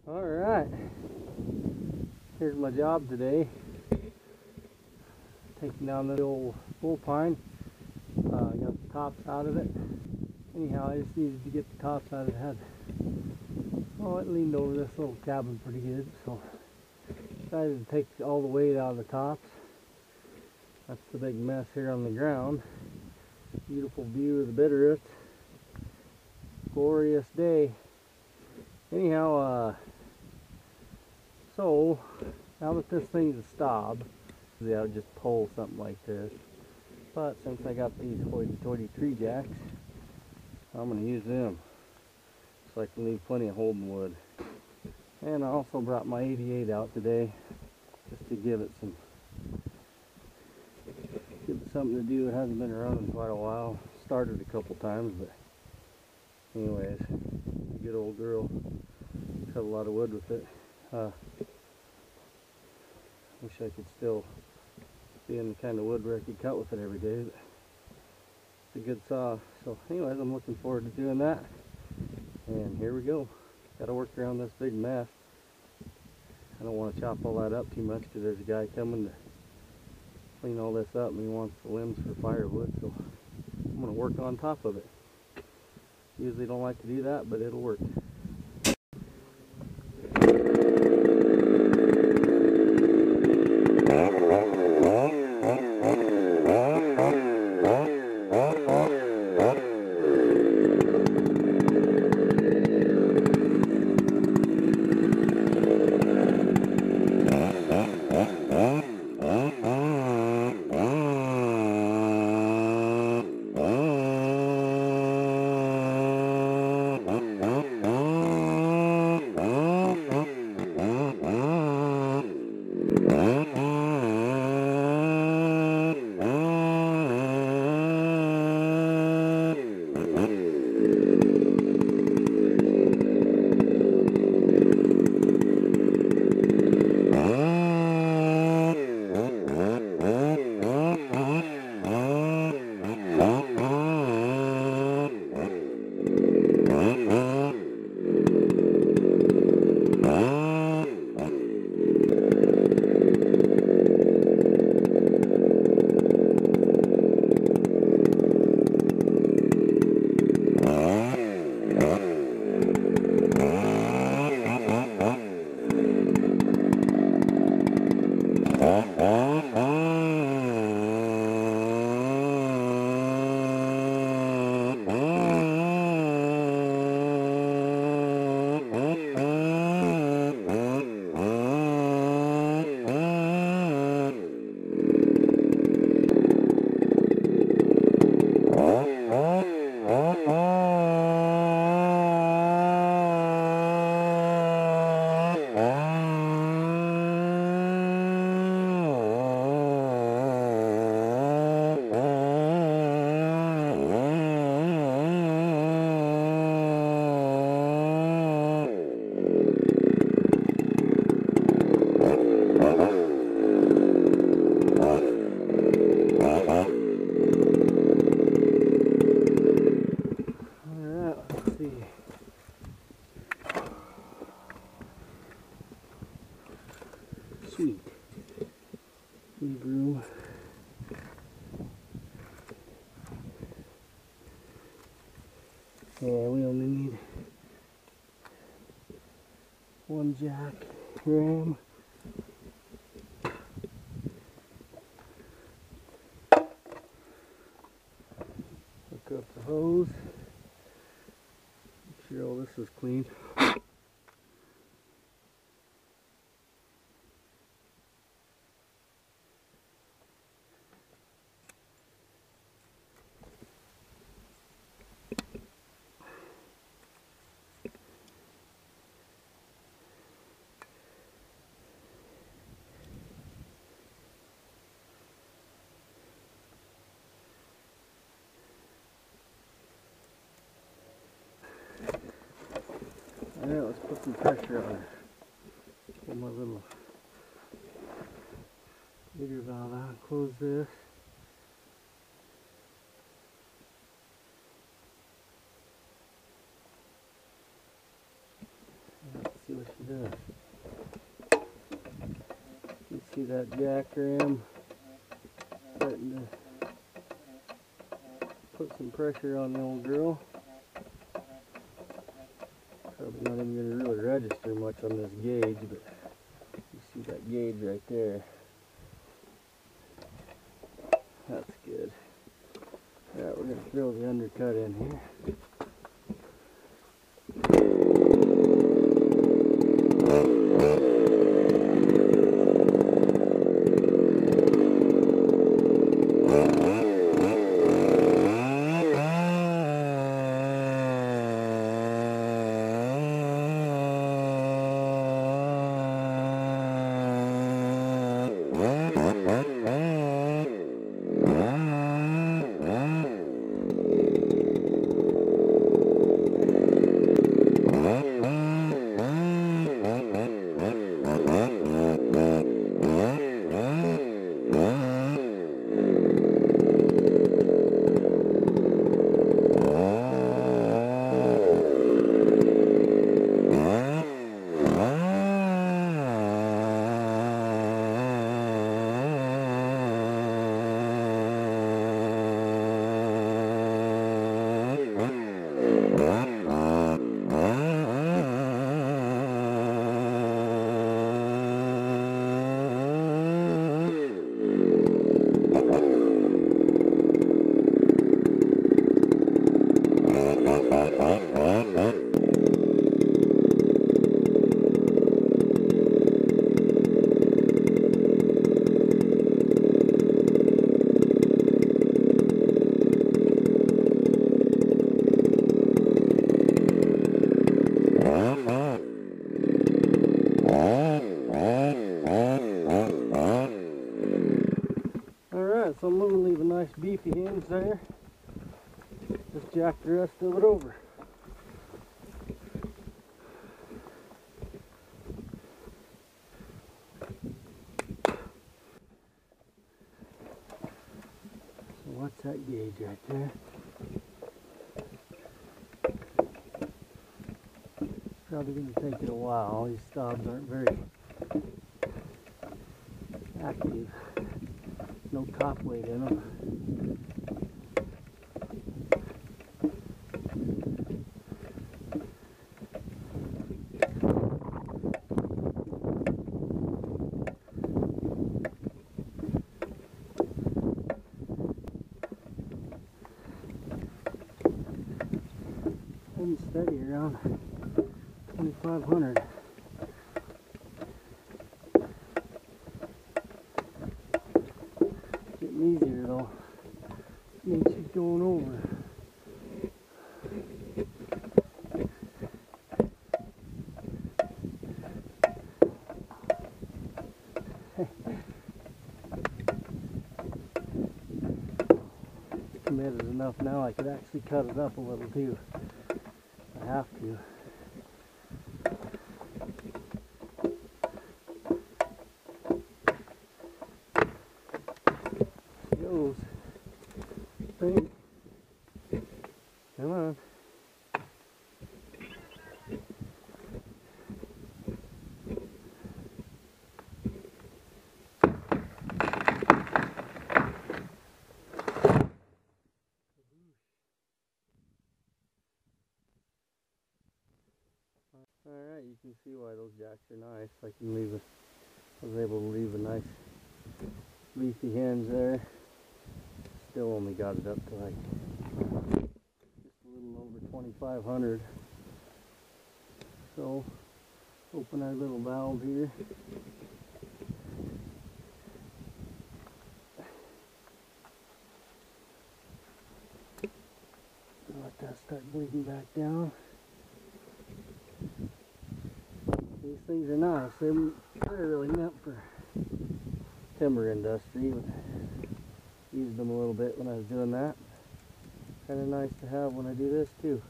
Alright, here's my job today. Taking down the old bull pine. Got the tops out of it. Anyhow, I just needed to get the tops out of it. It leaned over this little cabin pretty good, so decided to take all the weight out of the tops. That's the big mess here on the ground. Beautiful view of the Bitterroot. Glorious day. Anyhow, so now that this thing's a stop, I would just pull something like this. But since I got these hoity-toity tree jacks, I'm going to use them so I can leave plenty of holding wood. And I also brought my 88 out today just to give it something to do. It hasn't been running in quite a while. Started a couple times, but anyways, good old girl. Cut a lot of wood with it. Wish I could still be in the kind of wood where I could cut with it every day, but it's a good saw. So anyways, I'm looking forward to doing that. And here we go. Got to work around this big mess. I don't want to chop all that up too much because there's a guy coming to clean all this up and he wants the limbs for firewood, so I'm going to work on top of it. Usually don't like to do that, but it'll work. Sweet. Leave room. Yeah, we only need one jack ram. Hook up the hose. Make sure all this is clean. Alright, let's put some pressure on it. Pull my little meter valve out, close this. Let's see what she does. You see that jack ram starting to put some pressure on the old girl. Probably not even going to really register much on this gauge, but you see that gauge right there. That's good. Alright, we're going to throw the undercut in here. So I'm going to leave a nice beefy hinge there. Just jack the rest of it over. So what's that gauge right there? Probably going to take it a while. These stobs aren't very active. No top weight in them. And steady around 2,500. Easier though. Means she's going over. Committed enough now I could actually cut it up a little too. I have to. Goes. Thing. Come on. Alright, you can see why those jacks are nice. I was able to leave a nice leafy hinge there. Still only got it up to like just a little over 2,500. So open our little valve here. Let that start bleeding back down. These things are nice. They're really meant for timber industry. But used them a little bit when I was doing that. Kind of nice to have when I do this too.